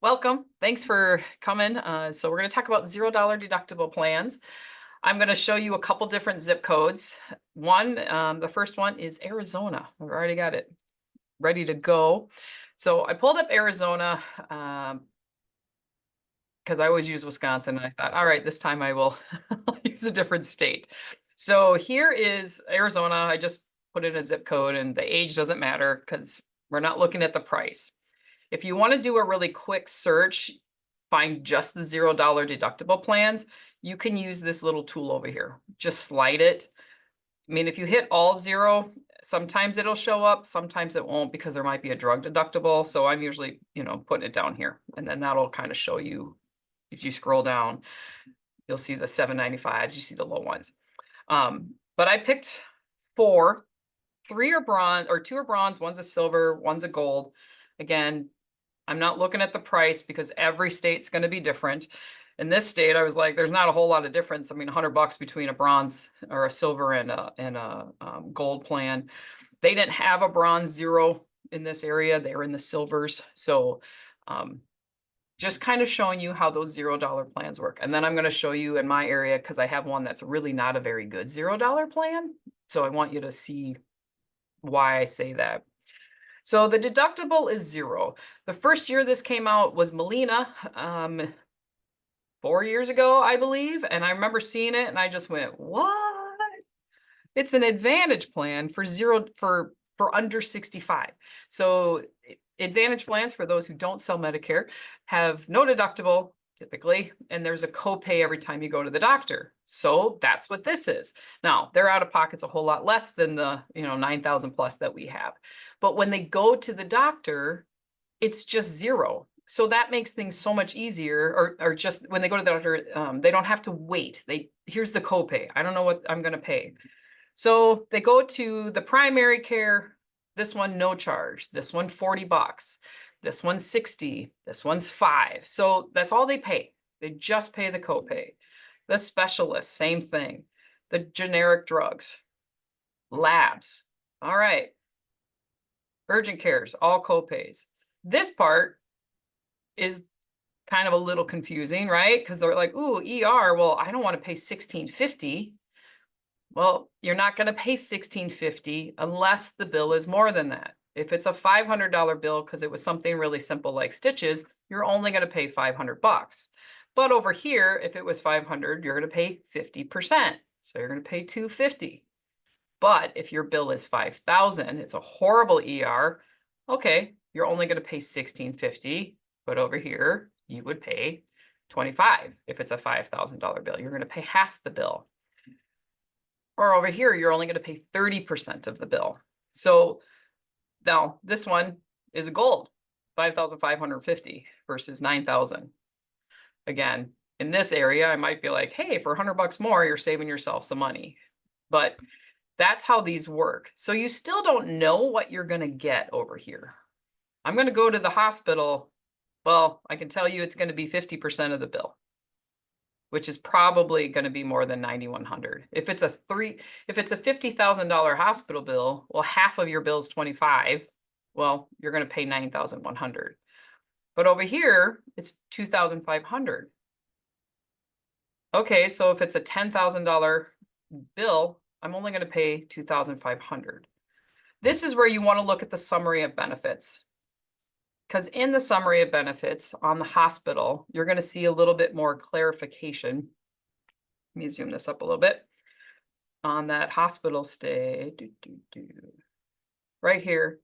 Welcome. Thanks for coming. So we're going to talk about $0 deductible plans. I'm going to show you a couple different zip codes. The first one is Arizona. I've already got it ready to go. So I pulled up Arizona because I always use Wisconsin. And I thought, all right, this time I will use a different state. So here is Arizona. I just put in a zip code and the age doesn't matter because we're not looking at the price. If you want to do a really quick search, find just the $0 deductible plans, you can use this little tool over here. Just slide it. I mean, if you hit all zero, sometimes it'll show up, sometimes it won't because there might be a drug deductible. So I'm usually, putting it down here and then that'll kind of show you. If you scroll down, you'll see the 795s, you see the low ones. But I picked four, three are bronze or two are bronze, one's a silver, one's a gold. Again, I'm not looking at the price because every state's going to be different. In this state, I was like, there's not a whole lot of difference. I mean, $100 between a bronze or a silver and a gold plan. They didn't have a bronze zero in this area. They were in the silvers. So just kind of showing you how those $0 plans work. And then I'm going to show you in my area because I have one that's really not a very good $0 plan. So I want you to see why I say that. So the deductible is zero. The first year this came out was Molina, 4 years ago, I believe. And I remember seeing it and I just went, what? It's an advantage plan for under 65. So advantage plans, for those who don't sell Medicare, have no deductible typically, and there's a copay every time you go to the doctor. So that's what this is. Now, their out of pocket's a whole lot less than the 9,000 plus that we have. But when they go to the doctor, it's just zero. So that makes things so much easier, or just when they go to the doctor, they don't have to wait. Here's the copay. I don't know what I'm going to pay. So they go to the primary care. This one, no charge. This one, $40. This one's 60. This one's 5. So that's all they pay. They just pay the copay. The specialist, same thing. The generic drugs, labs. All right. Urgent cares, all copays. This part is kind of a little confusing, right? Because they're like, ooh, ER, well, I don't want to pay $1,650. Well, you're not going to pay $1,650 unless the bill is more than that. If it's a $500 bill because it was something really simple like stitches, you're only going to pay $500. But over here, if it was $500, you're going to pay 50%. So you're going to pay $250. But if your bill is $5,000, it's a horrible ER. Okay, you're only going to pay $1,650. But over here, you would pay $25 if it's a $5,000 bill. You're going to pay half the bill. Or over here, you're only going to pay 30% of the bill. So now this one is a gold, 5,550 versus 9,000. Again, in this area, I might be like, hey, for $100 more, you're saving yourself some money. But that's how these work. So you still don't know what you're going to get over here. I'm going to go to the hospital. Well, I can tell you it's going to be 50% of the bill, which is probably going to be more than $9,100. If it's a $50,000 hospital bill, well, half of your bill is $25,000. Well, you're going to pay $9,100. But over here, it's $2,500. Okay, so if it's a $10,000 bill, I'm only going to pay $2,500. This is where you want to look at the summary of benefits. Because in the summary of benefits on the hospital, you're going to see a little bit more clarification. Let me zoom this up a little bit. On that hospital stay, right here,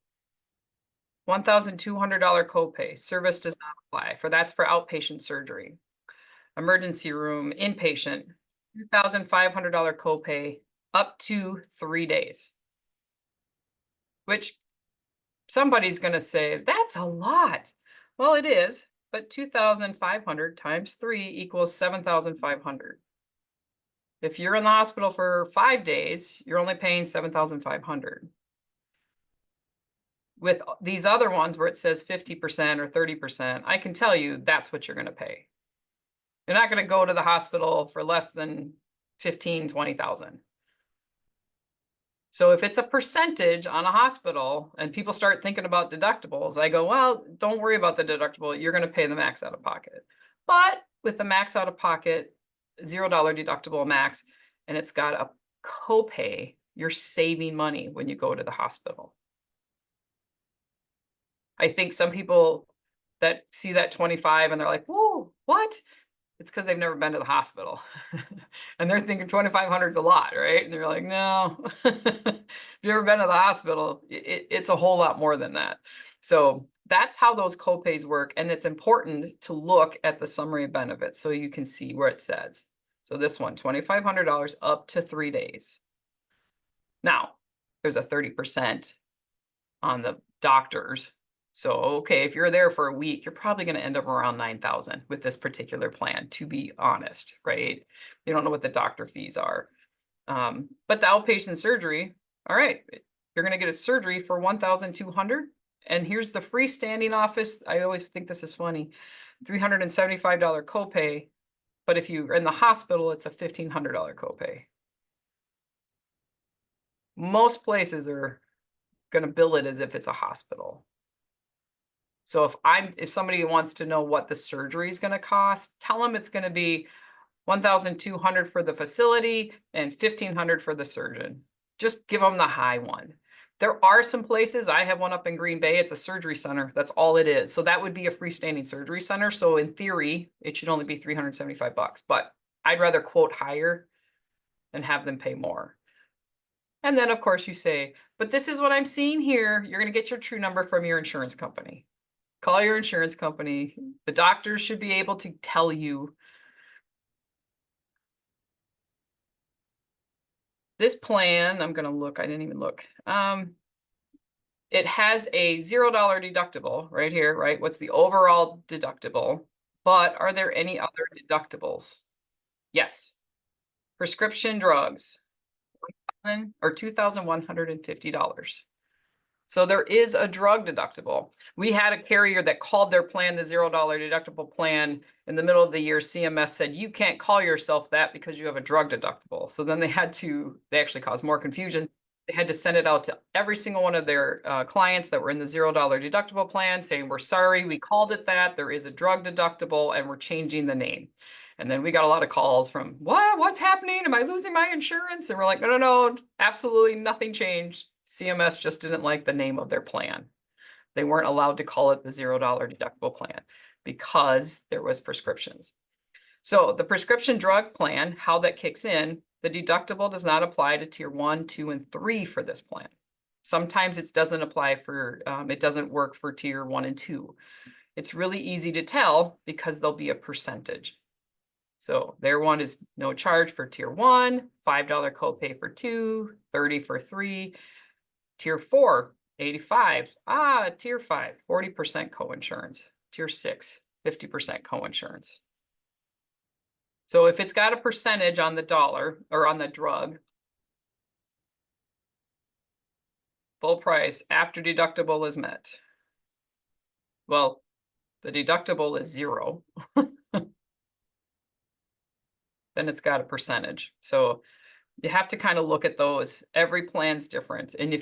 $1,200 copay. Service does not apply. That's for outpatient surgery. Emergency room, inpatient, $2,500 copay up to 3 days. Which somebody's going to say, that's a lot. Well, it is, but 2,500 times 3 equals 7,500. If you're in the hospital for 5 days, you're only paying 7,500. With these other ones where it says 50% or 30%, I can tell you that's what you're going to pay. You're not going to go to the hospital for less than 15, 20,000. So if it's a percentage on a hospital and people start thinking about deductibles, I go, well, don't worry about the deductible. You're going to pay the max out of pocket. But with the max out of pocket, $0 deductible max, and it's got a copay, you're saving money when you go to the hospital. I think some people that see that 25 and they're like, whoa, what? It's because they've never been to the hospital. And they're thinking 2,500 is a lot, right? And they're like, no. If you've ever been to the hospital, it's a whole lot more than that. So that's how those copays work. And it's important to look at the summary of benefits so you can see where it says. So this one, $2,500 up to 3 days. Now, there's a 30% on the doctors. So, okay, if you're there for a week, you're probably going to end up around 9,000 with this particular plan, to be honest, right? You don't know what the doctor fees are. But the outpatient surgery, all right, you're going to get a surgery for 1,200. And here's the freestanding office. I always think this is funny, $375 copay. But if you're in the hospital, it's a $1,500 copay. Most places are going to bill it as if it's a hospital. So if somebody wants to know what the surgery is going to cost, tell them it's going to be 1,200 for the facility and 1,500 for the surgeon. Just give them the high one. There are some places, I have one up in Green Bay, it's a surgery center. That's all it is. So that would be a freestanding surgery center. So in theory, it should only be $375, but I'd rather quote higher and have them pay more. And then of course you say, but this is what I'm seeing here. You're going to get your true number from your insurance company. Call your insurance company. The doctors should be able to tell you. This plan, I'm going to look, I didn't even look. It has a $0 deductible right here, right? What's the overall deductible? But are there any other deductibles? Yes. Prescription drugs, or $2,150. So there is a drug deductible. We had a carrier that called their plan the $0 deductible plan. In the middle of the year, CMS said, you can't call yourself that because you have a drug deductible. So then they actually caused more confusion. They had to send it out to every single one of their clients that were in the $0 deductible plan saying, we're sorry, we called it that. There is a drug deductible and we're changing the name. And then we got a lot of calls from, what's happening? Am I losing my insurance? And we're like, no, absolutely nothing changed. CMS just didn't like the name of their plan. They weren't allowed to call it the $0 deductible plan because there was prescriptions. So the prescription drug plan, how that kicks in, the deductible does not apply to tier 1, 2, and 3 for this plan. Sometimes it doesn't apply for, it doesn't work for tier 1 and 2. It's really easy to tell because there'll be a percentage. So their one is no charge for tier 1, $5 copay for 2, $30 for 3. Tier 4, $85. Tier 5, 40% coinsurance. Tier 6, 50% coinsurance. So if it's got a percentage on the dollar or on the drug, full price after deductible is met. Well, the deductible is 0. Then it's got a percentage. So you have to kind of look at those. Every plan's different. And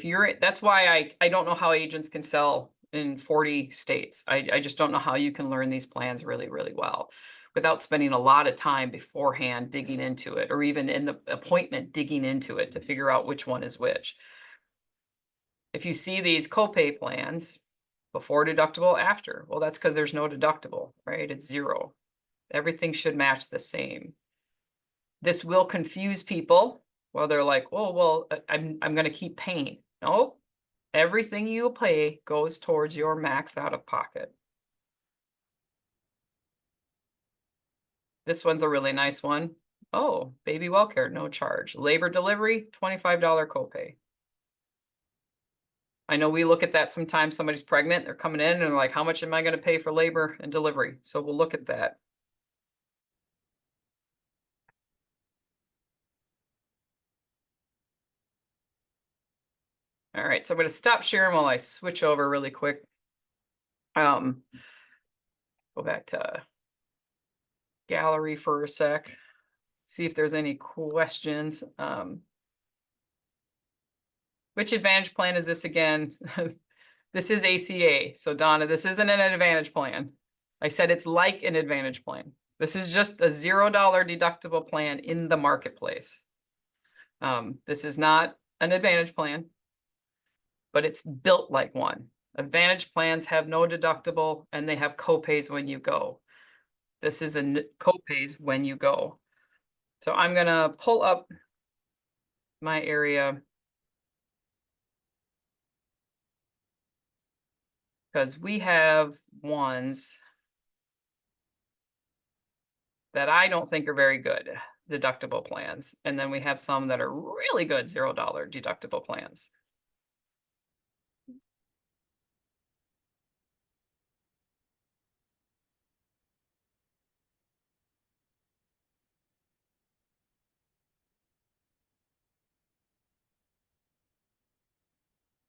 that's why I don't know how agents can sell in 40 states. I just don't know how you can learn these plans really, really well without spending a lot of time beforehand digging into it, or even in the appointment digging into it to figure out which one is which. If you see these copay plans, before deductible, after, well, that's because there's no deductible, right? It's 0. Everything should match the same. This will confuse people. Well, they're like, oh, well, I'm going to keep paying. No, everything you pay goes towards your max out of pocket. This one's a really nice one. Oh, baby WellCare, no charge. Labor delivery, $25 copay. I know we look at that sometimes. Somebody's pregnant, they're coming in and they're like, how much am I going to pay for labor and delivery? So we'll look at that. All right, so I'm going to stop sharing while I switch over really quick. Go back to gallery for a sec, see if there's any questions. Which Advantage plan is this again? This is ACA. So Donna, this isn't an Advantage plan. I said it's like an Advantage plan. This is just a $0 deductible plan in the marketplace. This is not an Advantage plan, but it's built like one. Advantage plans have no deductible and they have copays when you go. This is a copays when you go. So I'm gonna pull up my area because we have ones that I don't think are very good deductible plans. And then we have some that are really good $0 deductible plans.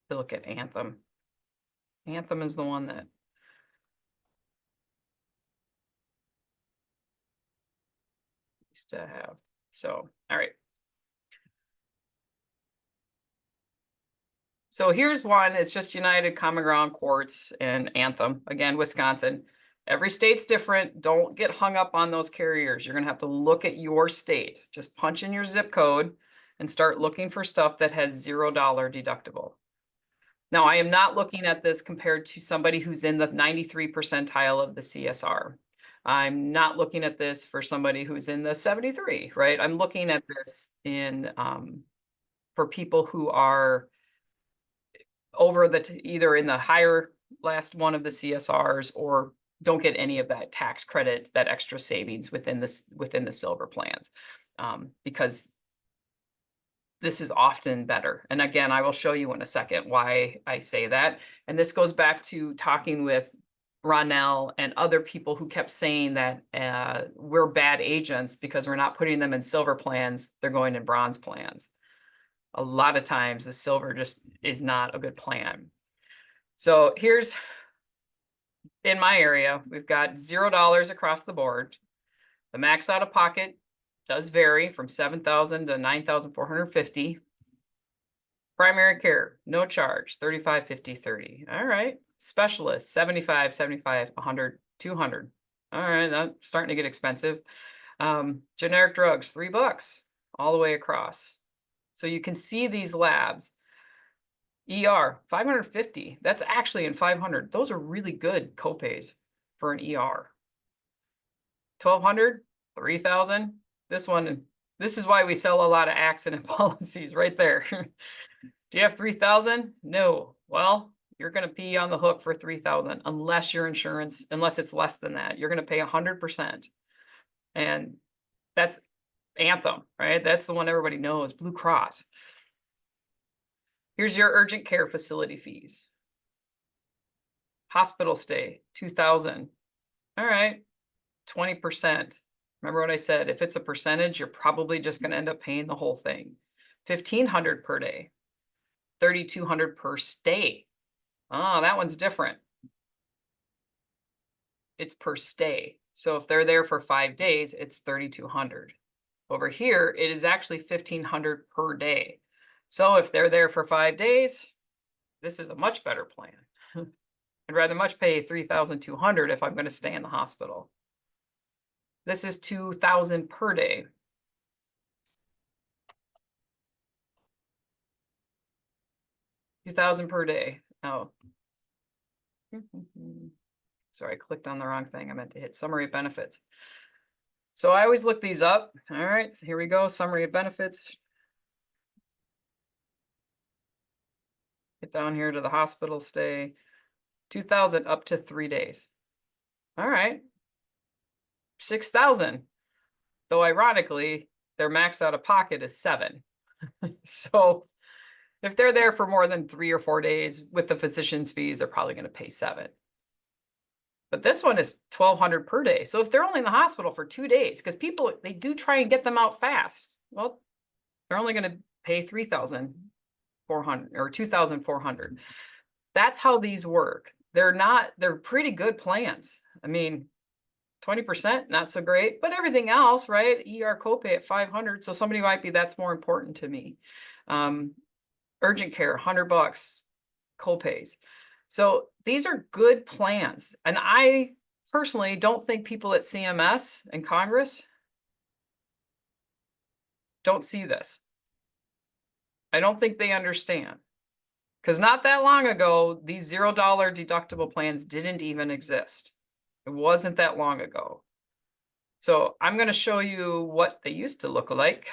To look at Anthem. Anthem is the one that used to have. So, all right. So here's one. It's just United Common Ground Quartz and Anthem. Again, Wisconsin. Every state's different. Don't get hung up on those carriers. You're going to have to look at your state. Just punch in your zip code and start looking for stuff that has $0 deductible. Now, I am not looking at this compared to somebody who's in the 93 percentile of the CSR. I'm not looking at this for somebody who's in the 73, right? I'm looking at this in for people who are over the either in the higher last one of the CSRs or don't get any of that tax credit, that extra savings within the silver plans, because this is often better. And again, I will show you in a second why I say that. And this goes back to talking with Ronell and other people who kept saying that we're bad agents because we're not putting them in silver plans, they're going in bronze plans. A lot of times the silver just is not a good plan. So here's, in my area, we've got $0 across the board. The max out of pocket does vary from $7,000 to $9,450. Primary care, no charge, $35, $50, $30. All right. Specialist, $75, $75, $100, $200. All right, that's starting to get expensive. Generic drugs, $3 all the way across. So you can see these labs. ER, $550. That's actually in $500. Those are really good copays for an ER. $1,200, $3,000. This one, this is why we sell a lot of accident policies right there. Do you have $3,000? No. Well, you're going to be on the hook for $3,000 unless your insurance, unless it's less than that. You're going to pay 100%. And that's Anthem, right? That's the one everybody knows, Blue Cross. Here's your urgent care facility fees. Hospital stay, $2,000. All right, 20%. Remember what I said, if it's a percentage, you're probably just going to end up paying the whole thing. $1,500 per day, $3,200 per stay. Oh, that one's different. It's per stay. So if they're there for 5 days, it's $3,200. Over here, it is actually $1,500 per day. So if they're there for 5 days, this is a much better plan. I'd rather much pay $3,200 if I'm going to stay in the hospital. This is $2,000 per day. $2,000 per day. Oh. Sorry, I clicked on the wrong thing. I meant to hit summary of benefits. So I always look these up. All right, so here we go. Summary of benefits. Get down here to the hospital stay. 2,000 up to 3 days. All right. 6,000. Though ironically, their max out of pocket is 7. So if they're there for more than 3 or 4 days with the physician's fees, they're probably going to pay 7. But this one is $1,200 per day. So if they're only in the hospital for 2 days, because people, they do try and get them out fast. Well, they're only going to pay $3,400 or $2,400. That's how these work. They're pretty good plans. I mean, 20%, not so great, but everything else, right? ER copay at $500. So somebody might be, that's more important to me. urgent care, $100 copays. So these are good plans. And I personally don't think people at CMS and Congress don't see this. I don't think they understand. Because not that long ago, these $0 deductible plans didn't even exist. It wasn't that long ago. So I'm going to show you what they used to look like.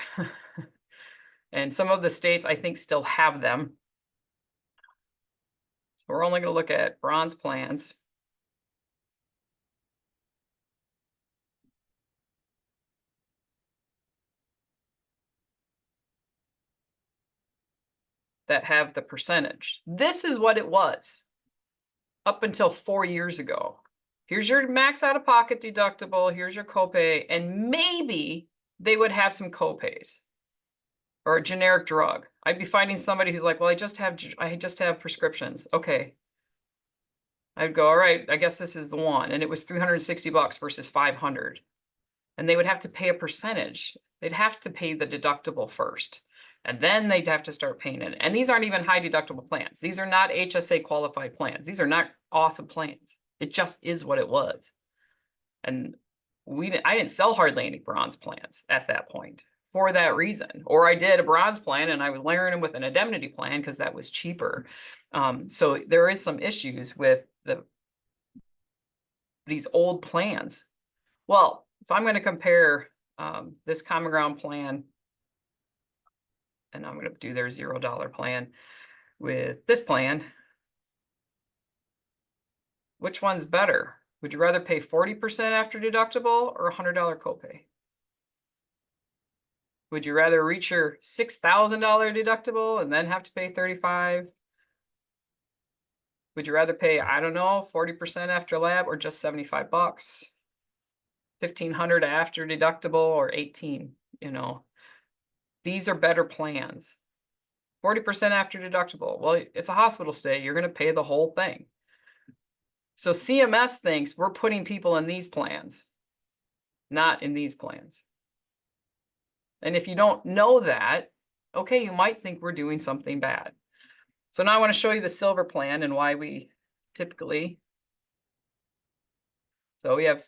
And some of the states, I think, still have them. So we're only going to look at bronze plans. That have the percentage. This is what it was up until 4 years ago. Here's your max out-of-pocket deductible. Here's your copay. And maybe they would have some copays or a generic drug. I'd be finding somebody who's like, well, I just have prescriptions. Okay. I'd go, all right, I guess this is the one. And it was $360 versus $500. And they would have to pay a percentage. They'd have to pay the deductible first. And then they'd have to start paying it. And these aren't even high deductible plans. These are not HSA qualified plans. These are not awesome plans. It just is what it was. And I didn't sell hardly any bronze plans at that point for that reason. Or I did a bronze plan and I was layering them with an indemnity plan because that was cheaper. So there is some issues with these old plans. Well, if I'm going to compare this Common Ground plan, and I'm going to do their $0 plan with this plan, which one's better? Would you rather pay 40% after deductible or $100 copay? Would you rather reach your $6,000 deductible and then have to pay $35? Would you rather pay, I don't know, 40% after lab or just $75? $1,500 after deductible or $18, you know? These are better plans. 40% after deductible. Well, it's a hospital stay. You're going to pay the whole thing. So CMS thinks we're putting people in these plans, not in these plans. And if you don't know that, okay, you might think we're doing something bad. So now I want to show you the silver plan and why we typically. So we have.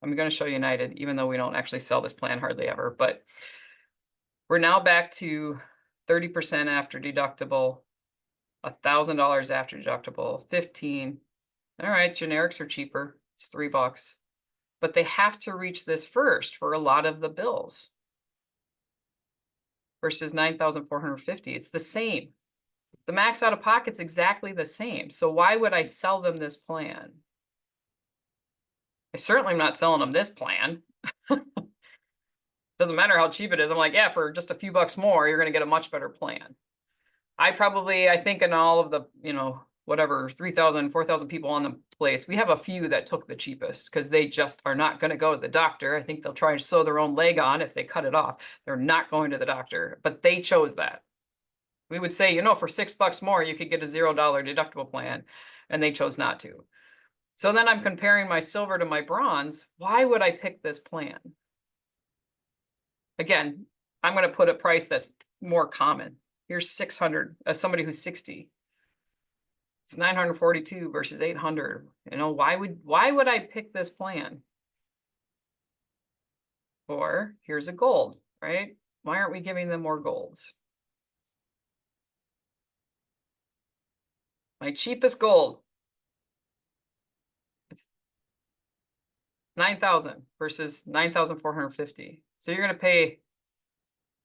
I'm going to show United, even though we don't actually sell this plan hardly ever, but we're now back to 30% after deductible, $1,000 after deductible, 15. All right, generics are cheaper. It's $3, but they have to reach this first for a lot of the bills versus 9,450. It's the same. The max out of pocket's exactly the same. So why would I sell them this plan? I certainly am not selling them this plan. Doesn't matter how cheap it is. I'm like, yeah, for just a few bucks more, you're going to get a much better plan. I think in all of the, whatever, 3,000, 4,000 people on the place, we have a few that took the cheapest because they just are not going to go to the doctor. I think they'll try to sew their own leg on if they cut it off. They're not going to the doctor, but they chose that. We would say, for $6 more, you could get a $0 deductible plan, and they chose not to. So then I'm comparing my silver to my bronze. Why would I pick this plan? Again, I'm going to put a price that's more common. Here's 600 as somebody who's 60. It's 942 versus 800. Why would I pick this plan? Or here's a gold, right? Why aren't we giving them more golds? My cheapest gold, it's 9,000 versus 9,450. So you're going to pay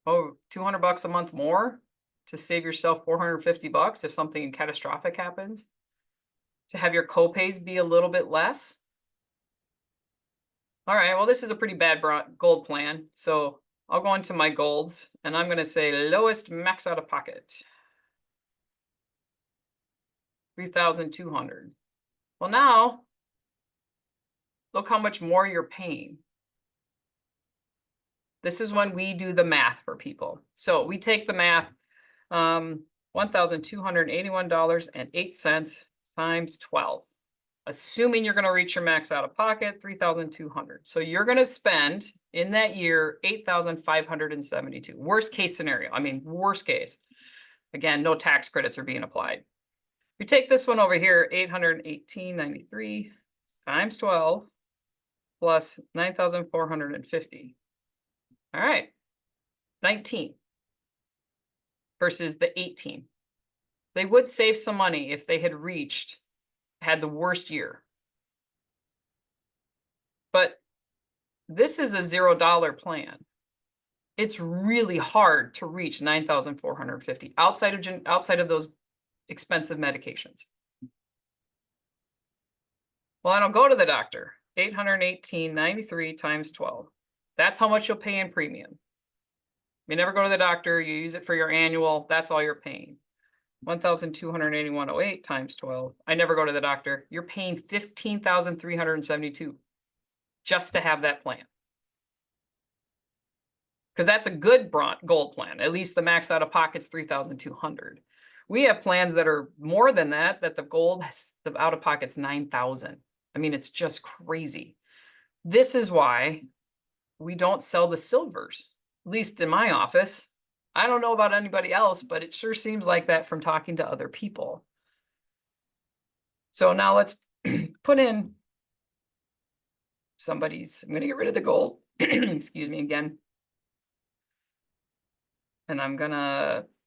$200 a month more to save yourself $450 if something catastrophic happens, to have your copays be a little bit less. All right, well, this is a pretty bad gold plan. So I'll go into my golds and I'm going to say lowest max out of pocket, 3,200. Well, now look how much more you're paying. This is when we do the math for people. So we take the math, $1,281.08 times 12, assuming you're going to reach your max out of pocket, 3,200. So you're going to spend in that year, 8,572. Worst case scenario. I mean, worst case. Again, no tax credits are being applied. You take this one over here, 818.93 times 12 plus 9,450. All right, 19 versus the 18. They would save some money if they had the worst year. But this is a $0 plan. It's really hard to reach 9,450 outside of those expensive medications. Well, I don't go to the doctor. 818.93 times 12. That's how much you'll pay in premium. You never go to the doctor, you use it for your annual, that's all you're paying. 1,281.08 times 12. I never go to the doctor. You're paying 15,372 just to have that plan. Because that's a good gold plan. At least the max out of pocket's 3,200. We have plans that are more than that the out of pocket's 9,000. I mean, it's just crazy. This is why we don't sell the silvers, at least in my office. I don't know about anybody else, but it sure seems like that from talking to other people. So now let's put in I'm going to get rid of the gold. Excuse me again. And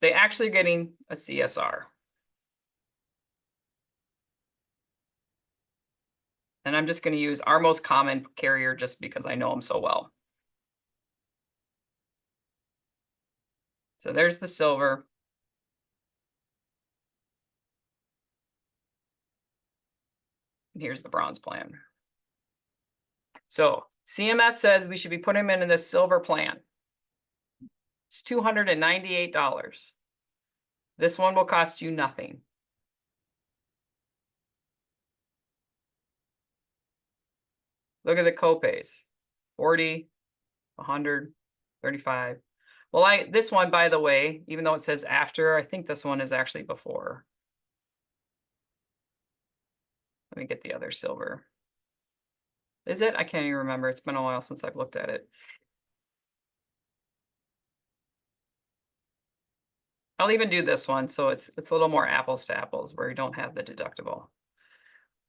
they actually are getting a CSR. And I'm just going to use our most common carrier just because I know them so well. So there's the silver. And here's the bronze plan. So CMS says we should be putting them in this silver plan. It's $298. This one will cost you nothing. Look at the copays. 40, 100, 35. Well, this one, by the way, even though it says after, I think this one is actually before. Let me get the other silver. Is it? I can't even remember. It's been a while since I've looked at it. I'll even do this one, so it's a little more apples to apples where you don't have the deductible.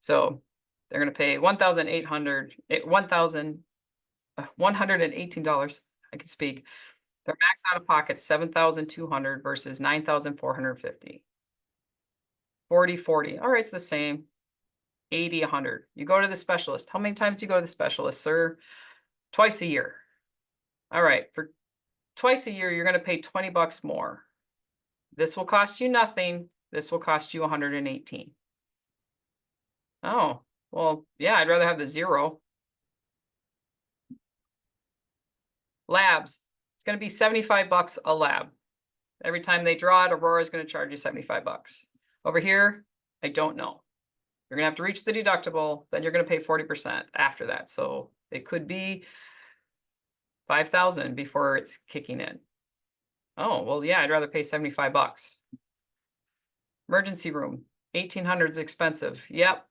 So they're going to pay $1,118. I can speak. Their max out of pocket $7,200 versus $9,450. 40, 40. All right, it's the same. 80, 100. You go to the specialist. How many times do you go to the specialist, sir? Twice a year. All right, for twice a year, you're going to pay 20 bucks more. This will cost you nothing. This will cost you 118. Oh, well, yeah, I'd rather have the zero. Labs. It's going to be 75 bucks a lab. Every time they draw it, Aurora is going to charge you 75 bucks. Over here, I don't know. You're going to have to reach the deductible, then you're going to pay 40% after that. So it could be 5,000 before it's kicking in. Oh, well, yeah, I'd rather pay 75 bucks. Emergency room, 1,800 is expensive. Yep.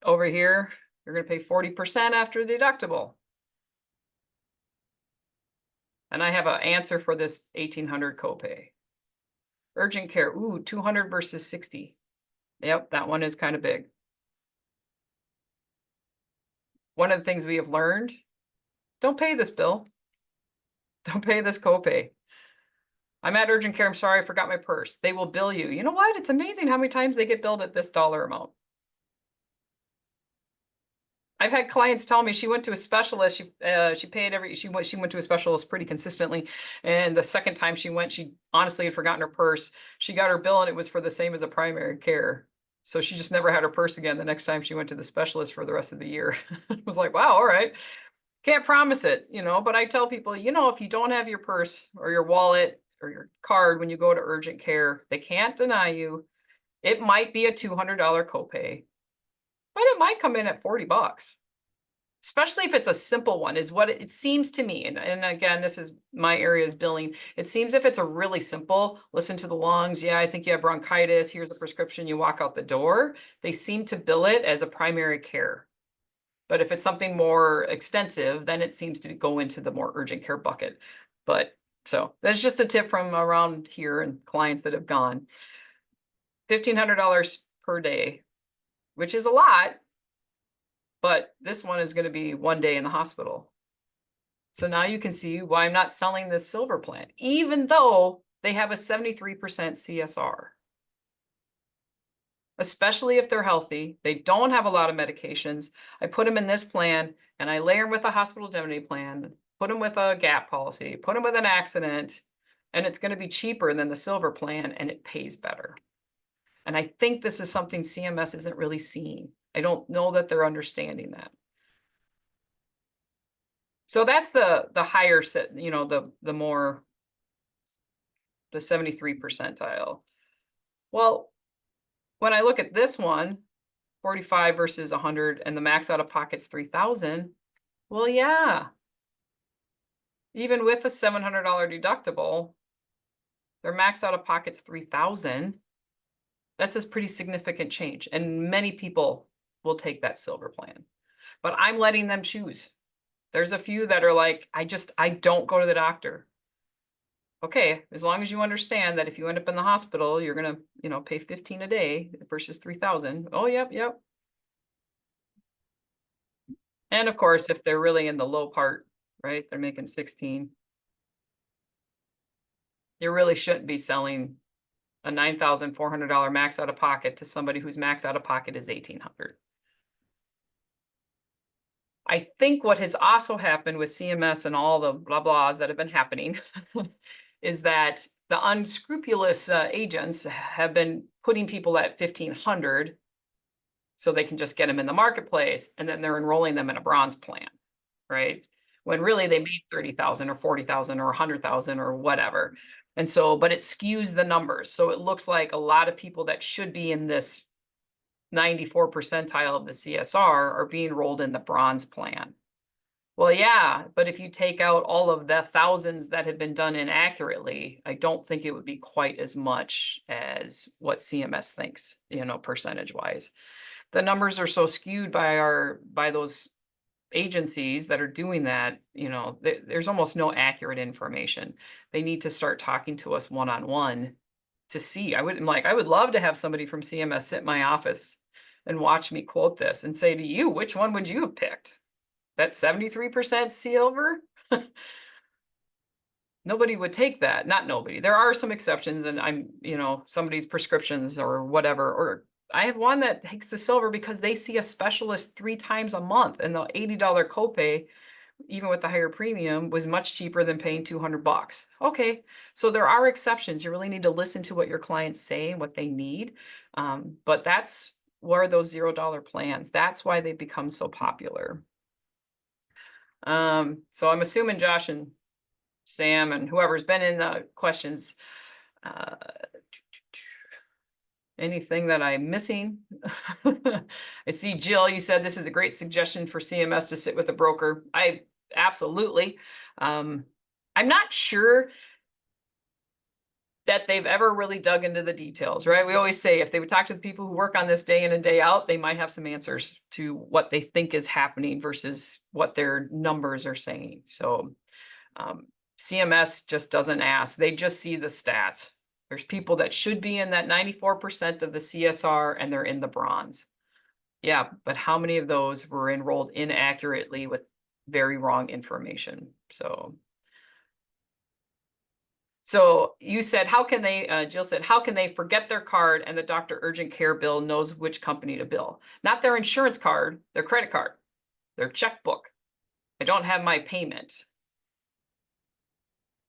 Over here, you're going to pay 40% after the deductible. And I have an answer for this 1,800 copay. Urgent care, ooh, 200 versus 60. Yep, that one is kind of big. One of the things we have learned, don't pay this bill. Don't pay this copay. I'm at urgent care. I'm sorry, I forgot my purse. They will bill you. You know what? It's amazing how many times they get billed at this dollar amount. I've had clients tell me she went to a specialist. She paid she went to a specialist pretty consistently, and the second time she went, she honestly had forgotten her purse. She got her bill, and it was for the same as a primary care. So she just never had her purse again the next time she went to the specialist for the rest of the year. It was like, wow, all right. Can't promise it, but I tell people, if you don't have your purse or your wallet or your card when you go to urgent care, they can't deny you. It might be a $200 copay, but it might come in at 40 bucks. Especially if it's a simple one, is what it seems to me. And again, this is my area's billing. It seems if it's a really simple, listen to the lungs. Yeah, I think you have bronchitis. Here's a prescription. You walk out the door. They seem to bill it as a primary care. But if it's something more extensive, then it seems to go into the more urgent care bucket. But so that's just a tip from around here and clients that have gone. $1,500 per day, which is a lot, but this one is going to be 1 day in the hospital. So now you can see why I'm not selling this silver plan, even though they have a 73% CSR. Especially if they're healthy, they don't have a lot of medications. I put them in this plan and I layer them with a hospital indemnity plan, put them with a gap policy, put them with an accident, and it's going to be cheaper than the silver plan and it pays better. And I think this is something CMS isn't really seeing. I don't know that they're understanding that. So that's the higher set, you know, the more the 73 percentile. Well, when I look at this one, 45 versus 100 and the max out of pocket's 3,000. Well, yeah. Even with a $700 deductible, their max out of pocket's 3,000. That's a pretty significant change. And many people will take that silver plan. But I'm letting them choose. There's a few that are like, I don't go to the doctor. Okay, as long as you understand that if you end up in the hospital, you're gonna, pay 15 a day versus 3,000. Oh, yep. And of course, if they're really in the low part, right, they're making 16. You really shouldn't be selling a $9,400 max out of pocket to somebody whose max out of pocket is 1,800. I think what has also happened with CMS and all the blah blahs that have been happening is that the unscrupulous agents have been putting people at 1,500 so they can just get them in the marketplace, and then they're enrolling them in a bronze plan, right? When really they made 30,000 or 40,000 or 100,000 or whatever. And so, but it skews the numbers. So it looks like a lot of people that should be in this 94 percentile of the CSR are being rolled in the bronze plan. Well, yeah, but if you take out all of the thousands that have been done inaccurately, I don't think it would be quite as much as what CMS thinks, percentage wise. The numbers are so skewed by those agencies that are doing that, there's almost no accurate information. They need to start talking to us one-on-one to see. I would love to have somebody from CMS sit in my office and watch me quote this and say to you, which one would you have picked? That 73% silver? Nobody would take that. Not nobody. There are some exceptions, and somebody's prescriptions or whatever, or I have one that takes the silver because they see a specialist 3 times a month, and the $80 copay, even with the higher premium, was much cheaper than paying $200. Okay, so there are exceptions. You really need to listen to what your clients say and what they need. But that's where those $0 plans, that's why they become so popular. So I'm assuming Josh and Sam and whoever's been in the questions, anything that I'm missing? I see Jill, you said this is a great suggestion for CMS to sit with a broker. Absolutely. I'm not sure that they've ever really dug into the details, right? We always say if they would talk to the people who work on this day in and day out, they might have some answers to what they think is happening versus what their numbers are saying. So CMS just doesn't ask. They just see the stats. There's people that should be in that 94% of the CSR and they're in the bronze. Yeah, but how many of those were enrolled inaccurately with very wrong information? So you said, how can they, Jill said, how can they forget their card and the doctor urgent care bill knows which company to bill? Not their insurance card, their credit card, their checkbook. I don't have my payment.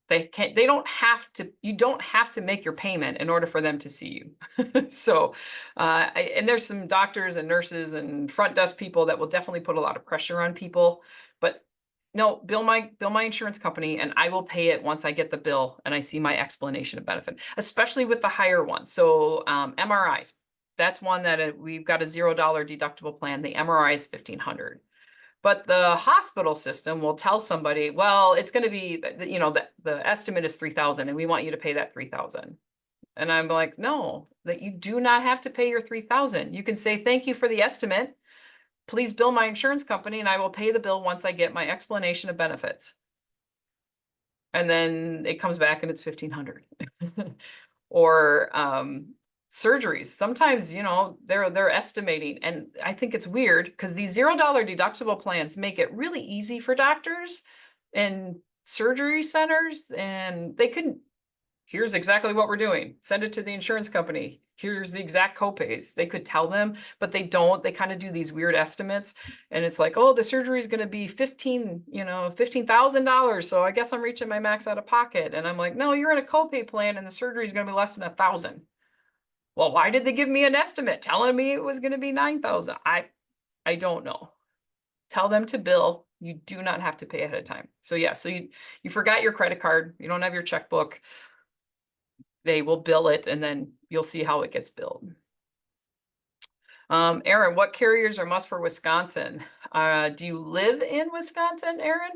You don't have to make your payment in order for them to see you. So, and there's some doctors and nurses and front desk people that will definitely put a lot of pressure on people, but no, bill my insurance company and I will pay it once I get the bill and I see my explanation of benefit, especially with the higher ones. So MRIs, that's one that we've got a $0 deductible plan. The MRI is $1,500. But the hospital system will tell somebody, well, it's going to be, the estimate is 3,000 and we want you to pay that 3,000. And I'm like, no, that you do not have to pay your 3,000. You can say, thank you for the estimate. please bill my insurance company and I will pay the bill once I get my explanation of benefits. And then it comes back and it's 1,500. Or surgeries. Sometimes, you know, they're estimating, and I think it's weird because these $0 deductible plans make it really easy for doctors and surgery centers, and they couldn't. Here's exactly what we're doing. Send it to the insurance company. Here's the exact copays. They could tell them, but they don't. They kind of do these weird estimates. And it's like, oh, the surgery is going to be $15,000. So I guess I'm reaching my max out of pocket. And I'm like, no, you're in a copay plan and the surgery is going to be less than 1,000. Well, why did they give me an estimate telling me it was going to be 9,000? I don't know. Tell them to bill. You do not have to pay ahead of time. So yeah, so you forgot your credit card. You don't have your checkbook. They will bill it and then you'll see how it gets billed. Aaron, what carriers are must for Wisconsin? Do you live in Wisconsin, Aaron?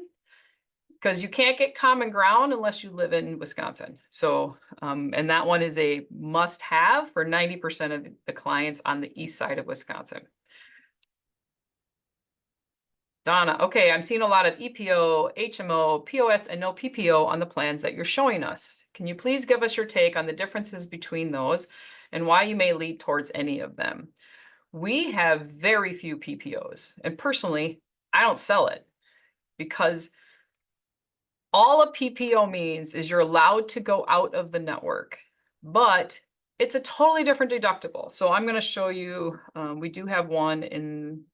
Because you can't get common ground unless you live in Wisconsin. So, and that one is a must have for 90% of the clients on the east side of Wisconsin. Donna, okay, I'm seeing a lot of EPO, HMO, POS, and no PPO on the plans that you're showing us. Can you please give us your take on the differences between those and why you may lead towards any of them? We have very few PPOs, and personally, I don't sell it because all a PPO means is you're allowed to go out of the network, but it's a totally different deductible. So I'm going to show you, we do have one in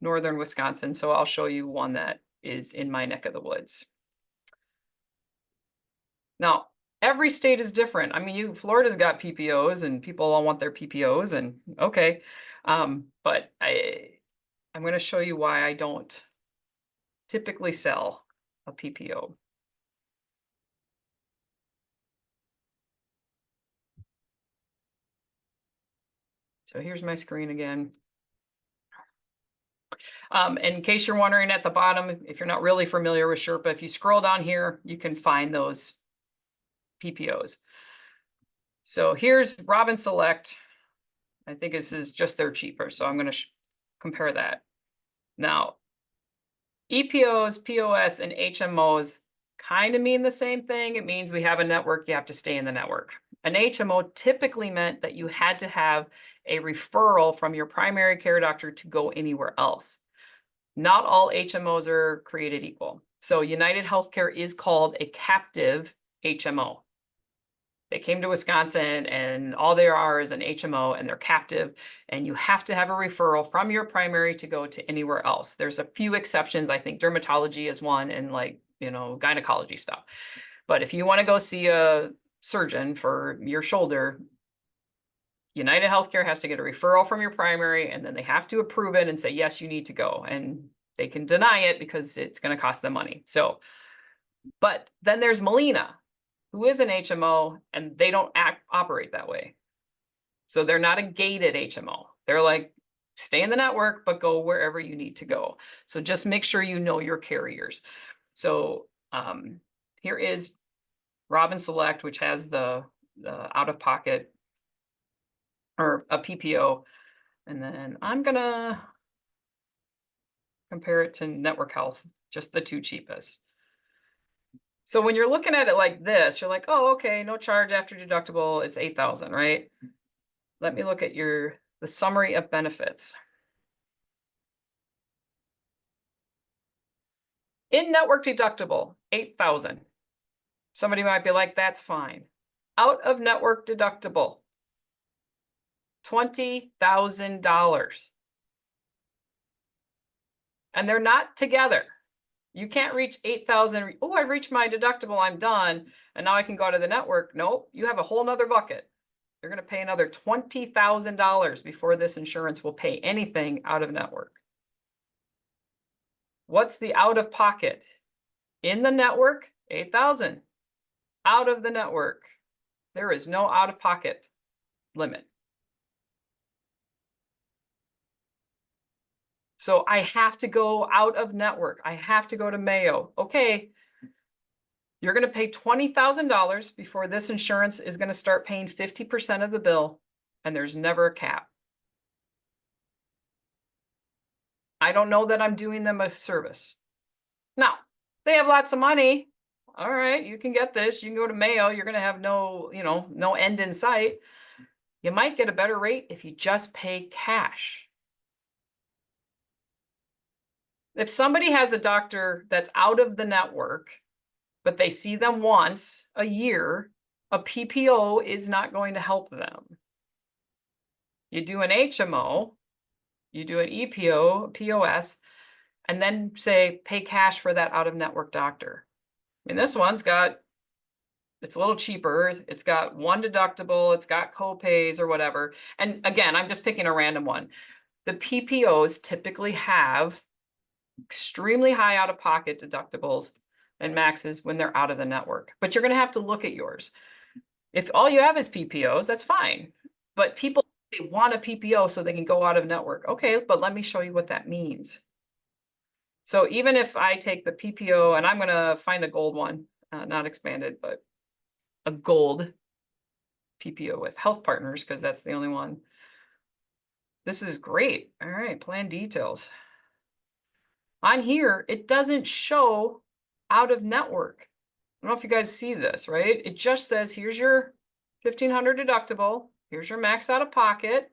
northern Wisconsin. So I'll show you one that is in my neck of the woods. Now, every state is different. I mean, Florida's got PPOs and people all want their PPOs and okay. But I'm going to show you why I don't typically sell a PPO. So here's my screen again. In case you're wondering at the bottom, if you're not really familiar with Sherpa, if you scroll down here, you can find those PPOs. So here's Robin Select. I think this is just their cheaper. So I'm going to compare that. Now, EPOs, POS, and HMOs kind of mean the same thing. It means we have a network, you have to stay in the network. An HMO typically meant that you had to have a referral from your primary care doctor to go anywhere else. Not all HMOs are created equal. So United Healthcare is called a captive HMO. They came to Wisconsin and all they are is an HMO and they're captive, and you have to have a referral from your primary to go to anywhere else. There's a few exceptions. I think dermatology is one, and like, you know, gynecology stuff. But if you want to go see a surgeon for your shoulder, United Healthcare has to get a referral from your primary, and then they have to approve it and say, yes, you need to go. And they can deny it because it's going to cost them money. So, but then there's Molina, who is an HMO, and they don't operate that way. So they're not a gated HMO. They're like, stay in the network, but go wherever you need to go. So just make sure you know your carriers. So here is Robin Select, which has the out-of-pocket or a PPO. And then I'm going to compare it to Network Health, just the two cheapest. So when you're looking at it like this, you're like, oh, okay, no charge after deductible, it's 8,000, right? Let me look at the summary of benefits. In-network deductible, 8,000. Somebody might be like, that's fine. Out-of-network deductible, $20,000. And they're not together. You can't reach 8,000. Oh, I've reached my deductible, I'm done. And now I can go to the network. Nope, you have a whole nother bucket. You're going to pay another $20,000 before this insurance will pay anything out of network. What's the out of pocket? In the network, 8,000. Out of the network, there is no out of pocket limit. So I have to go out of network. I have to go to Mayo. Okay, you're going to pay $20,000 before this insurance is going to start paying 50% of the bill, and there's never a cap. I don't know that I'm doing them a service. Now, they have lots of money. All right, you can get this. You can go to Mayo. You're going to have no, no end in sight. You might get a better rate if you just pay cash. If somebody has a doctor that's out of the network, but they see them once a year, a PPO is not going to help them. You do an HMO, you do an EPO, POS, and then say pay cash for that out-of-network doctor. I mean, this one's got, it's a little cheaper. It's got one deductible, it's got co-pays or whatever. And again, I'm just picking a random one. The PPOs typically have extremely high out-of-pocket deductibles and maxes when they're out of the network. But you're going to have to look at yours. If all you have is PPOs, that's fine. But people, they want a PPO so they can go out of network. Okay, but let me show you what that means. So even if I take the PPO, and I'm going to find a gold one, not expanded, but a gold PPO with health partners, because that's the only one. This is great. All right, plan details. On here, it doesn't show out of network. I don't know if you guys see this, right? It just says, here's your 1,500 deductible. Here's your max out of pocket.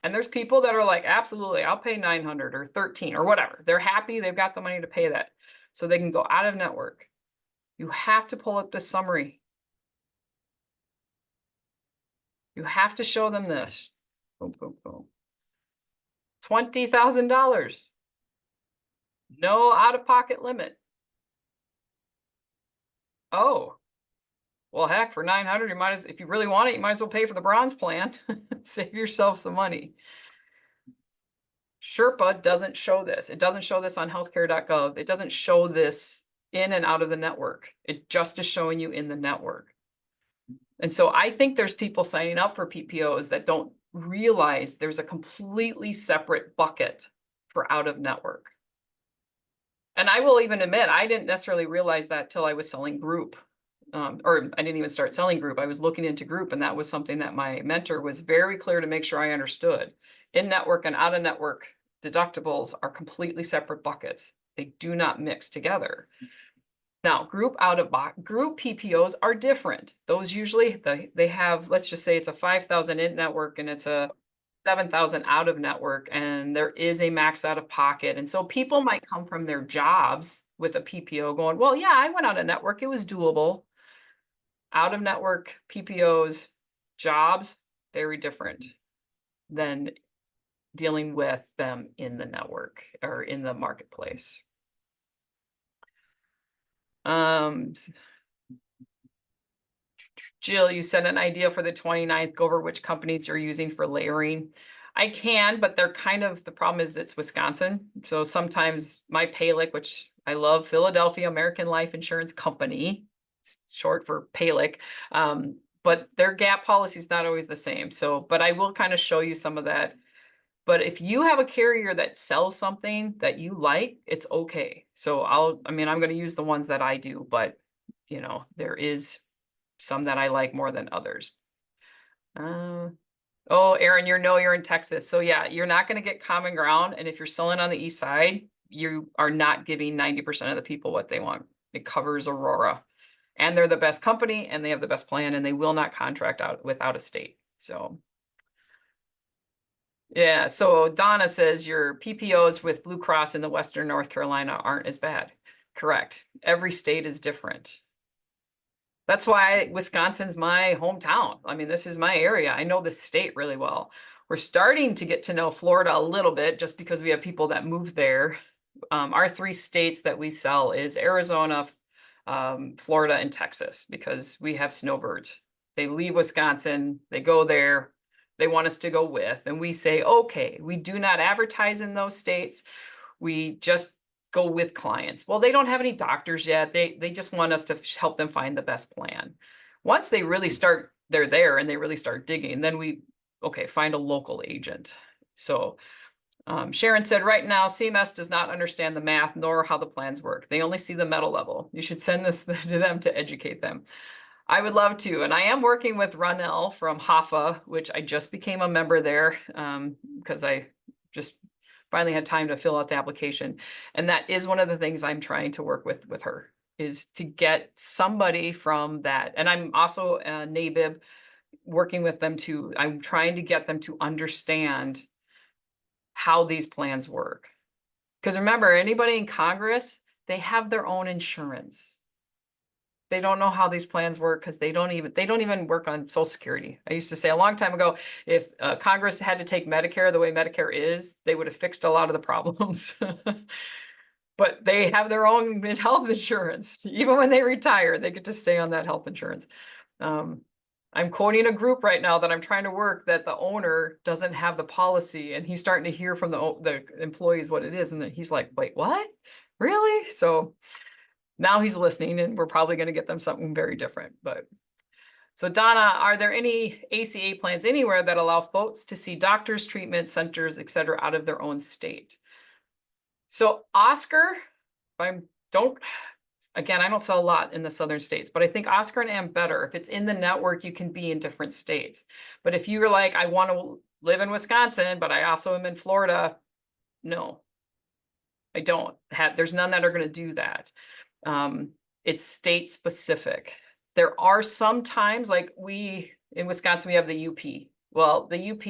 And there's people that are like, absolutely, I'll pay 900 or 13 or whatever. They're happy. They've got the money to pay that. So they can go out of network. You have to pull up the summary. You have to show them this. Boom, boom, boom. $20,000. No out-of-pocket limit. Oh, well, heck, for 900, you might as, if you really want it, you might as well pay for the bronze plan. Save yourself some money. Sherpa doesn't show this. It doesn't show this on healthcare.gov. It doesn't show this in and out of the network. It just is showing you in the network. And so I think there's people signing up for PPOs that don't realize there's a completely separate bucket for out of network. And I will even admit, I didn't necessarily realize that till I was selling group. Or I didn't even start selling group. I was looking into group, and that was something that my mentor was very clear to make sure I understood. In-network and out-of-network deductibles are completely separate buckets. They do not mix together. Now, group PPOs are different. Those usually, they have, let's just say it's a 5,000 in-network and it's a 7,000 out-of-network, and there is a max out-of-pocket. And so people might come from their jobs with a PPO going, well, yeah, I went out-of-network. It was doable. Out-of-network PPOs, jobs, very different than dealing with them in the network or in the marketplace. Jill, you said an idea for the 29th. Go over which companies you're using for layering. I can, but they're kind of, the problem is it's Wisconsin. So sometimes my PALIC, which I love, Philadelphia American Life Insurance Company, short for PALIC, but their gap policy is not always the same. So, but I will kind of show you some of that. But if you have a carrier that sells something that you like, it's okay. So I'm going to use the ones that I do, but there is some that I like more than others. Oh, Aaron, you're in Texas. So yeah, you're not going to get common ground. And if you're selling on the east side, you are not giving 90% of the people what they want. It covers Aurora. And they're the best company, and they have the best plan, and they will not contract out without a state. So yeah, so Donna says your PPOs with Blue Cross in the Western North Carolina aren't as bad. Correct. Every state is different. That's why Wisconsin's my hometown. I mean, this is my area. I know the state really well. We're starting to get to know Florida a little bit just because we have people that move there. Our 3 states that we sell is Arizona, Florida, and Texas, because we have snowbirds. They leave Wisconsin, they go there, they want us to go with, and we say, okay, we do not advertise in those states. We just go with clients. Well, they don't have any doctors yet. They just want us to help them find the best plan. Once they really start, they're there and they really start digging, then okay, find a local agent. So Sharon said, right now, CMS does not understand the math nor how the plans work. They only see the metal level. You should send this to them to educate them. I would love to. And I am working with Ronell from HAFA, which I just became a member there because I just finally had time to fill out the application. And that is one of the things I'm trying to work with her, is to get somebody from that. And I'm also a NABIB working with them to, I'm trying to get them to understand how these plans work. Because remember, anybody in Congress, they have their own insurance. They don't know how these plans work because they don't even work on Social Security. I used to say a long time ago, if Congress had to take Medicare the way Medicare is, they would have fixed a lot of the problems. But they have their own health insurance. Even when they retire, they get to stay on that health insurance. I'm quoting a group right now that I'm trying to work that the owner doesn't have the policy, and he's starting to hear from the employees what it is. And he's like, wait, what? Really? So now he's listening, and we're probably going to get them something very different. But so Donna, are there any ACA plans anywhere that allow folks to see doctors, treatment centers, et cetera, out of their own state? So Oscar, again, I don't sell a lot in the southern states, but I think Oscar and Am better. If it's in the network, you can be in different states. But if you're like, I want to live in Wisconsin, but I also am in Florida, no, I don't have, there's none that are going to do that. It's state specific. There are some times, like in Wisconsin, we have the UP. Well, the UP,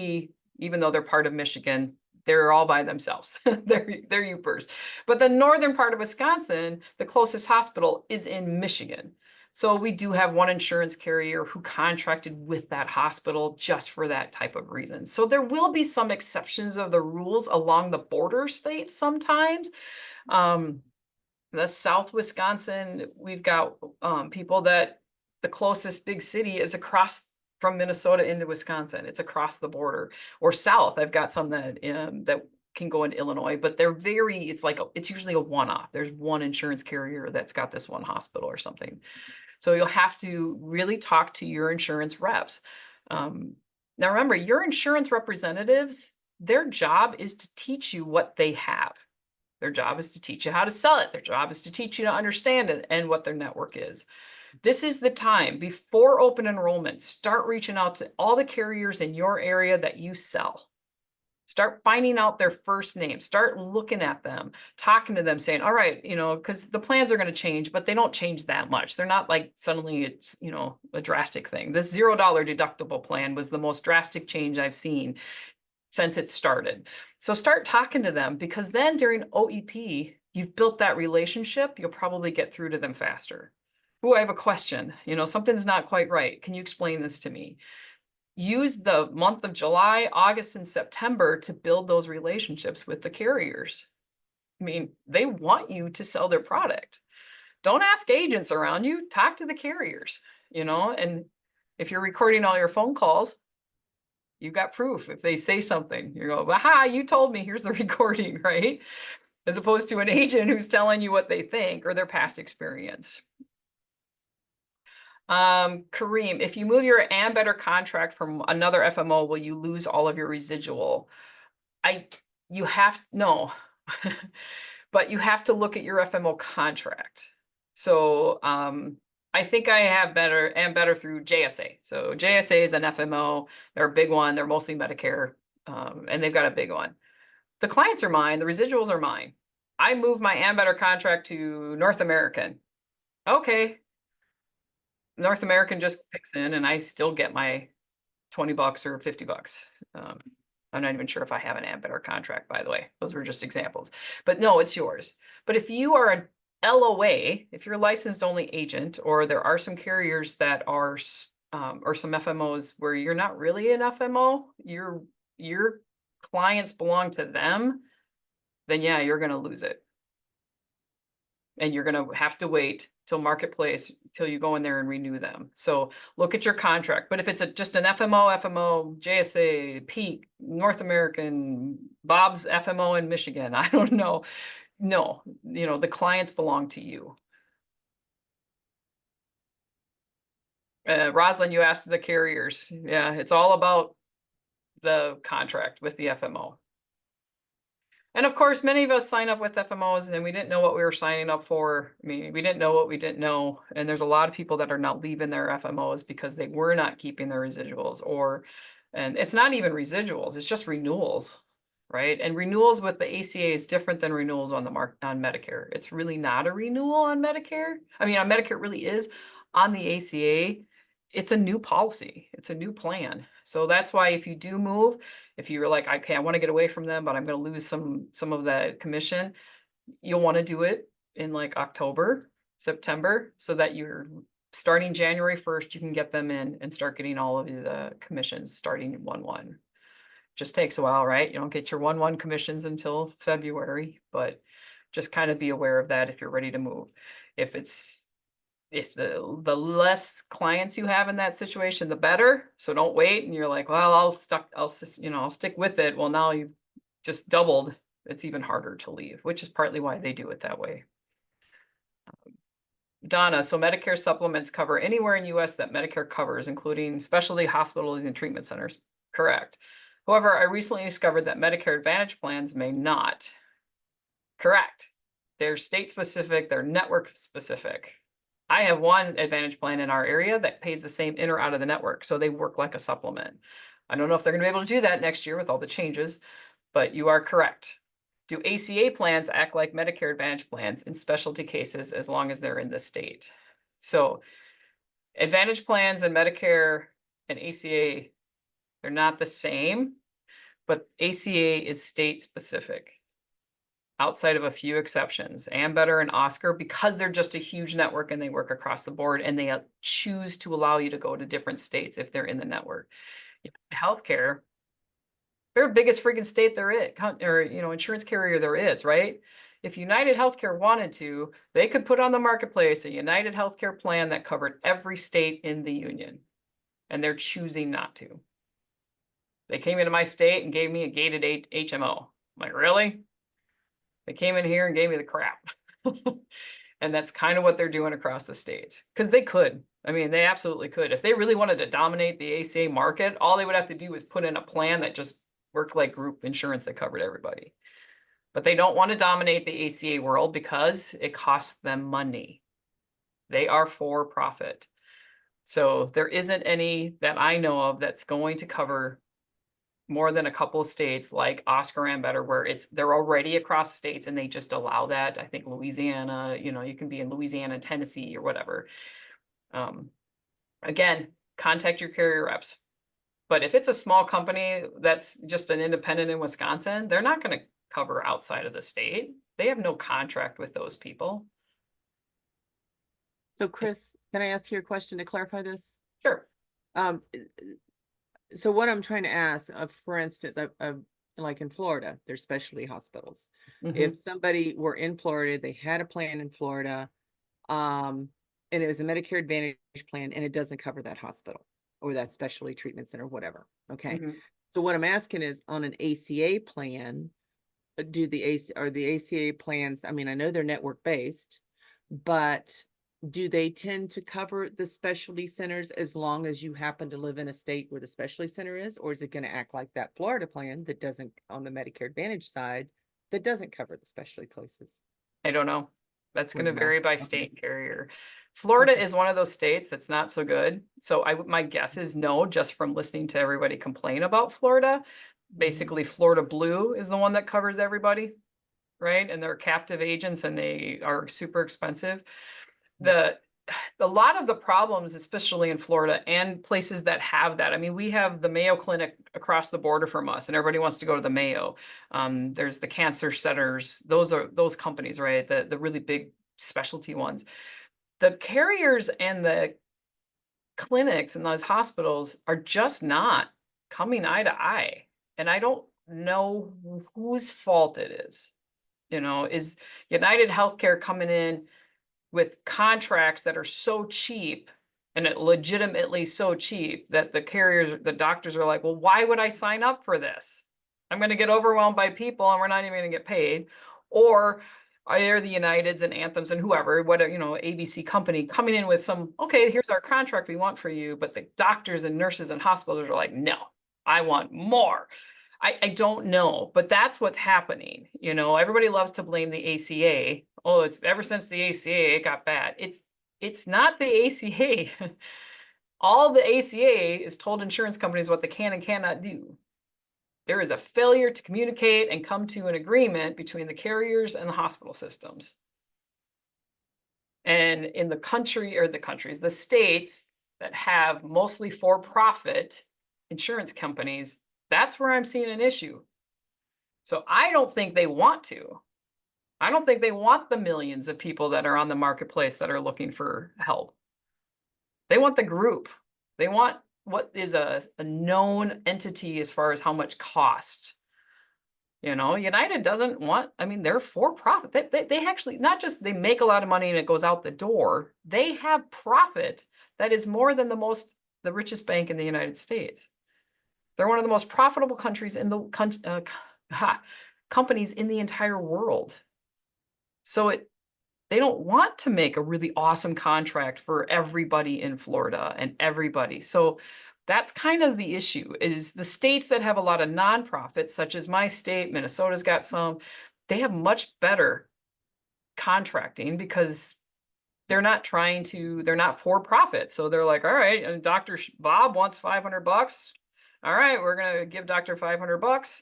even though they're part of Michigan, they're all by themselves. they're Upers. But the northern part of Wisconsin, the closest hospital is in Michigan. So we do have one insurance carrier who contracted with that hospital just for that type of reason. So there will be some exceptions of the rules along the border states sometimes. The South Wisconsin, we've got people that the closest big city is across from Minnesota into Wisconsin. It's across the border. Or south, I've got some that that can go into Illinois, but they're it's usually a one-off. There's one insurance carrier that's got this one hospital or something. So you'll have to really talk to your insurance reps. Now remember, your insurance representatives, their job is to teach you what they have. Their job is to teach you how to sell it. Their job is to teach you to understand it and what their network is. This is the time before open enrollment. Start reaching out to all the carriers in your area that you sell. Start finding out their first name. Start looking at them, talking to them, saying, all right, because the plans are going to change, but they don't change that much. They're not like suddenly it's, a drastic thing. This $0 deductible plan was the most drastic change I've seen since it started. So start talking to them, because then during OEP, you've built that relationship. You'll probably get through to them faster. Oh, I have a question. Something's not quite right. Can you explain this to me? Use the month of July, August, and September to build those relationships with the carriers. I mean, they want you to sell their product. Don't ask agents around you. Talk to the carriers, and if you're recording all your phone calls, you've got proof. If they say something, you go, aha, you told me, here's the recording, right? As opposed to an agent who's telling you what they think or their past experience. Kareem, if you move your and better contract from another FMO, will you lose all of your residual? No, but you have to look at your FMO contract. So I think I have better through JSA. So JSA is an FMO. They're a big one. They're mostly Medicare, and they've got a big one. The clients are mine. The residuals are mine. I moved my and better contract to North American. Okay. North American just kicks in, and I still get my $20 or $50. I'm not even sure if I have an and better contract, by the way. Those were just examples. But no, it's yours. But if you are an LOA, if you're a licensed only agent, or there are some carriers that are, or some FMOs where you're not really an FMO, your clients belong to them, then yeah, you're going to lose it. And you're going to have to wait till Marketplace, till you go in there and renew them. So look at your contract. But if it's just an FMO, JSA, Peak, North American, Bob's FMO in Michigan, I don't know. No, the clients belong to you. Rosalind, you asked the carriers. Yeah, it's all about the contract with the FMO. And of course, many of us sign up with FMOs and we didn't know what we were signing up for. I mean, we didn't know what we didn't know. And there's a lot of people that are not leaving their FMOs because they were not keeping their residuals, and it's not even residuals, it's just renewals. right? And renewals with the ACA is different than renewals on on Medicare. It's really not a renewal on Medicare. I mean, on Medicare it really is. On the ACA, it's a new policy. It's a new plan. So that's why if you do move, if you're like, okay, I want to get away from them, but I'm going to lose some of that commission, you'll want to do it in like October, September, so that you're starting January 1st, you can get them in and start getting all of the commissions starting 1/1. Just takes a while, right? You don't get your 1/1 commissions until February, but just kind of be aware of that if you're ready to move. If the less clients you have in that situation, the better. So don't wait and you're like, well, I'll stick with it. Well, now you just doubled. It's even harder to leave, which is partly why they do it that way. Donna, so Medicare supplements cover anywhere in US that Medicare covers, including specialty hospitals and treatment centers. Correct. However, I recently discovered that Medicare Advantage plans may not. Correct. They're state specific, they're network specific. I have one Advantage plan in our area that pays the same in or out of the network, so they work like a supplement. I don't know if they're going to be able to do that next year with all the changes, but you are correct. Do ACA plans act like Medicare Advantage plans in specialty cases as long as they're in the state? So Advantage plans and Medicare and ACA, they're not the same, but ACA is state specific outside of a few exceptions. Ambetter and Oscar, because they're just a huge network and they work across the board, and they choose to allow you to go to different states if they're in the network. Healthcare, they're the biggest freaking state there is, or insurance carrier there is, right? If United Healthcare wanted to, they could put on the marketplace a United Healthcare plan that covered every state in the union, and they're choosing not to. They came into my state and gave me a gated HMO. I'm like, really? They came in here and gave me the crap. And that's kind of what they're doing across the states, because they could. I mean, they absolutely could. If they really wanted to dominate the ACA market, all they would have to do is put in a plan that just worked like group insurance that covered everybody. But they don't want to dominate the ACA world because it costs them money. They are for profit. So there isn't any that I know of that's going to cover more than a couple of states like Oscar and Better, where they're already across states and they just allow that. I think Louisiana, you can be in Louisiana, Tennessee, or whatever. Again, contact your carrier reps. But if it's a small company that's just an independent in Wisconsin, they're not going to cover outside of the state. They have no contract with those people. So Chris, can I ask you a question to clarify this? Sure. So what I'm trying to ask, for instance, like in Florida, there's specialty hospitals. If somebody were in Florida, they had a plan in Florida, and it was a Medicare Advantage plan, and it doesn't cover that hospital or that specialty treatment center, whatever. Okay. So what I'm asking is, on an ACA plan, do the ACA plans, I mean, I know they're network based, but do they tend to cover the specialty centers as long as you happen to live in a state where the specialty center is? Or is it going to act like that Florida plan that doesn't, on the Medicare Advantage side, that doesn't cover the specialty places? I don't know. That's going to vary by state carrier. Florida is one of those states that's not so good. So my guess is no, just from listening to everybody complain about Florida. Basically, Florida Blue is the one that covers everybody, right? And they're captive agents and they are super expensive. A lot of the problems, especially in Florida and places that have that. I mean, we have the Mayo Clinic across the border from us, and everybody wants to go to the Mayo. There's the cancer centers. Those are those companies, right? The really big specialty ones. The carriers and the clinics and those hospitals are just not coming eye to eye. And I don't know whose fault it is. Is United Healthcare coming in with contracts that are so cheap, and it legitimately so cheap that the doctors are like, well, why would I sign up for this? I'm going to get overwhelmed by people and we're not even going to get paid. Or are the Uniteds and Anthems and whoever, ABC company coming in with okay, here's our contract we want for you. But the doctors and nurses and hospitals are like, no, I want more. I don't know, but that's what's happening. Everybody loves to blame the ACA. Oh, it's ever since the ACA, it got bad. It's not the ACA. All the ACA is told insurance companies what they can and cannot do. there is a failure to communicate and come to an agreement between the carriers and the hospital systems. And in the country, or the countries, the states that have mostly for-profit insurance companies, that's where I'm seeing an issue. So I don't think they want to. I don't think they want the millions of people that are on the marketplace that are looking for help. They want the group. They want what is a known entity as far as how much cost. You know, United doesn't want, I mean, they're for profit. They actually, not just they make a lot of money and it goes out the door, they have profit that is more than the richest bank in the United States. They're one of the most profitable countries in the companies in the entire world. So they don't want to make a really awesome contract for everybody in Florida and everybody. So that's kind of the issue, is the states that have a lot of nonprofits, such as my state, Minnesota's got some, they have much better contracting because they're not for profit. So they're like, all right, and Dr. Bob wants $500. All right, we're going to give Dr. $500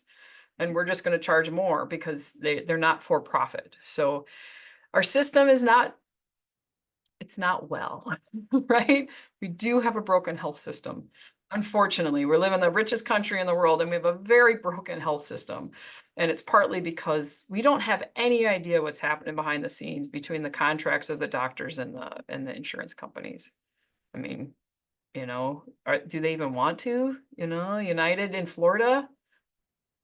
and we're just going to charge more because they're not for profit. So our system is not, it's not well, right? We do have a broken health system. Unfortunately, we live in the richest country in the world and we have a very broken health system. And it's partly because we don't have any idea what's happening behind the scenes between the contracts of the doctors and the insurance companies. I mean, you know, do they even want to? You know, United in Florida,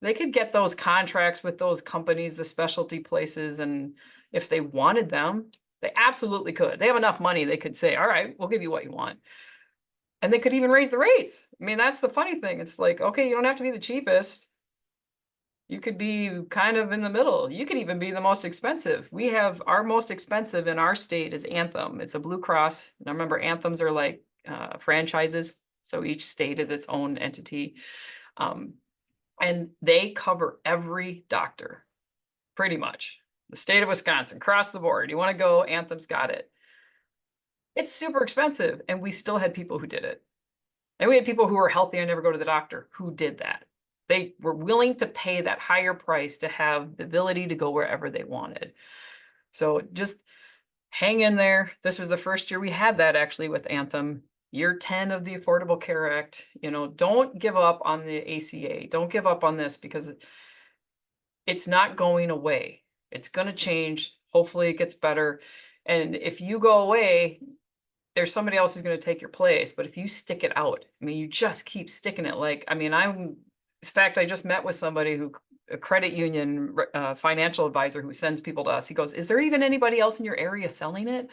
they could get those contracts with those companies, the specialty places, and if they wanted them, they absolutely could. They have enough money, they could say, all right, we'll give you what you want. And they could even raise the rates. I mean, that's the funny thing. It's like, okay, you don't have to be the cheapest. You could be kind of in the middle. You could even be the most expensive. We have our most expensive in our state is Anthem. It's a Blue Cross. And I remember Anthems are like franchises. So each state is its own entity. And they cover every doctor, pretty much. The state of Wisconsin, across the board. You want to go, Anthem's got it. It's super expensive, and we still had people who did it. And we had people who were healthy and never go to the doctor who did that. They were willing to pay that higher price to have the ability to go wherever they wanted. So just hang in there. This was the first year we had that actually with Anthem. Year 10 of the Affordable Care Act. You know, don't give up on the ACA. Don't give up on this because it's not going away. It's going to change. Hopefully it gets better. And if you go away, there's somebody else who's going to take your place. But if you stick it out, I mean, you just keep sticking it. Like, I mean, in fact, I just met with somebody a credit union financial advisor who sends people to us. He goes, is there even anybody else in your area selling it?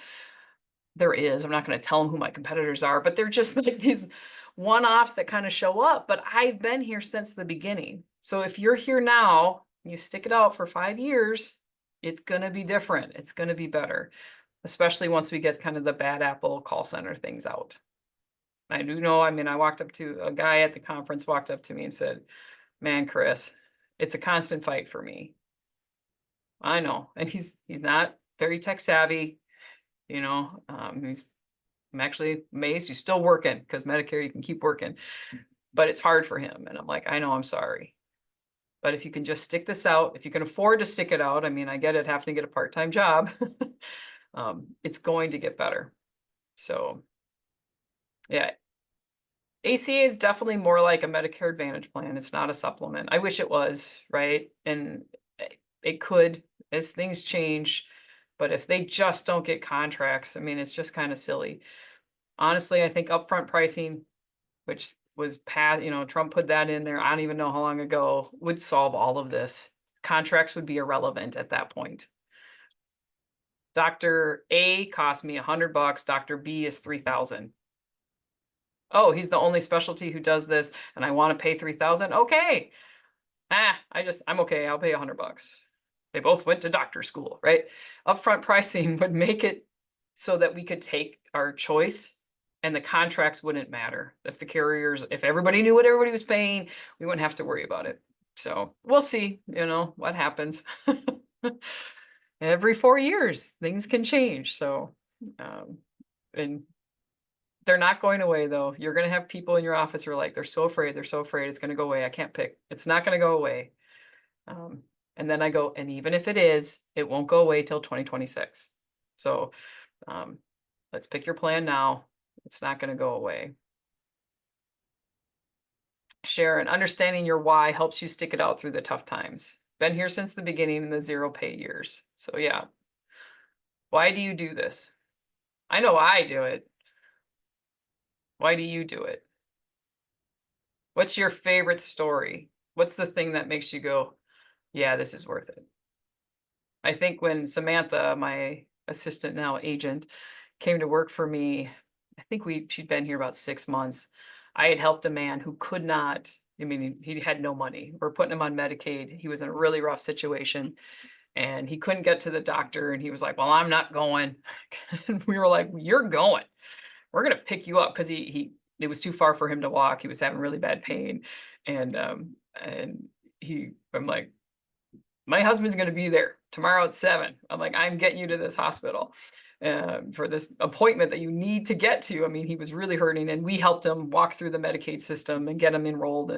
There is. I'm not going to tell them who my competitors are, but they're just like these one-offs that kind of show up. But I've been here since the beginning. So if you're here now, you stick it out for 5 years, it's going to be different. It's going to be better, especially once we get kind of the bad apple call center things out. I do know, I mean, I walked up to a guy at the conference, walked up to me and said, man, Chris, it's a constant fight for me. I know. And he's not very tech savvy. You know, I'm actually amazed he's still working because Medicare, you can keep working, but it's hard for him. And I'm like, I know, I'm sorry. But if you can just stick this out, if you can afford to stick it out, I mean, I get it, having to get a part-time job, it's going to get better. So yeah, ACA is definitely more like a Medicare Advantage plan. It's not a supplement. I wish it was, right? And it could, as things change. But if they just don't get contracts, I mean, it's just kind of silly. Honestly, I think upfront pricing, which was passed, you know, Trump put that in there, I don't even know how long ago, would solve all of this. Contracts would be irrelevant at that point. Dr. A cost me $100, Dr. B is $3,000. Oh, he's the only specialty who does this, and I want to pay $3,000. Okay. I'm okay. I'll pay $100. They both went to doctor school, right? Upfront pricing would make it so that we could take our choice and the contracts wouldn't matter. If the carriers, if everybody knew what everybody was paying, we wouldn't have to worry about it. So we'll see, you know, what happens. Every 4 years, things can change. So, and They're not going away though. You're gonna have people in your office who are like, they're so afraid it's gonna go away. I can't pick. It's not gonna go away. Um, and then I go, and even if it is, it won't go away till 2026. So let's pick your plan now. It's not gonna go away. Sharon, understanding your why helps you stick it out through the tough times. Been here since the beginning in the 0 pay years. So yeah. Why do you do this? I know I do it. Why do you do it? What's your favorite story? What's the thing that makes you go, yeah, this is worth it? I think when Samantha, my assistant now agent, came to work for me, I think she'd been here about 6 months. I had helped a man who could not, I mean, he had no money. We're putting him on Medicaid. He was in a really rough situation and he couldn't get to the doctor. And he was like, well, I'm not going. And we were like, you're going. We're going to pick you up, because it was too far for him to walk. He was having really bad pain. And I'm like, my husband's going to be there tomorrow at 7. I'm like, I'm getting you to this hospital for this appointment that you need to get to. I mean, he was really hurting, and we helped him walk through the Medicaid system and get him enrolled.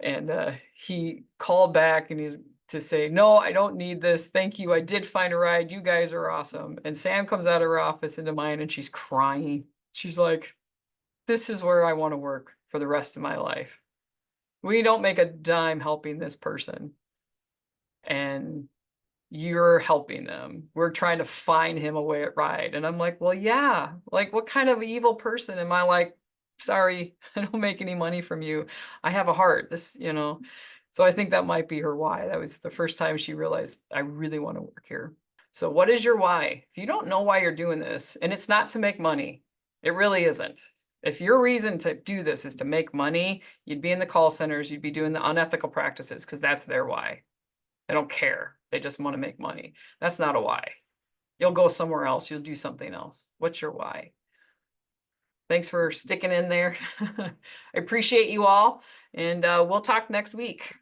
And he called back and he's to say, no, I don't need this. Thank you. I did find a ride. You guys are awesome. And Sam comes out of her office into mine and she's crying. She's like, this is where I want to work for the rest of my life. We don't make a dime helping this person. And you're helping them. We're trying to find him a way at ride. And I'm like, well, yeah, like, what kind of evil person am I? Like, sorry, I don't make any money from you. I have a heart. So I think that might be her why. That was the first time she realized, I really want to work here. So what is your why? If you don't know why you're doing this, and it's not to make money, it really isn't. If your reason to do this is to make money, you'd be in the call centers, you'd be doing the unethical practices, because that's their why. They don't care. They just want to make money. That's not a why. You'll go somewhere else. You'll do something else. What's your why? Thanks for sticking in there. I appreciate you all, and we'll talk next week.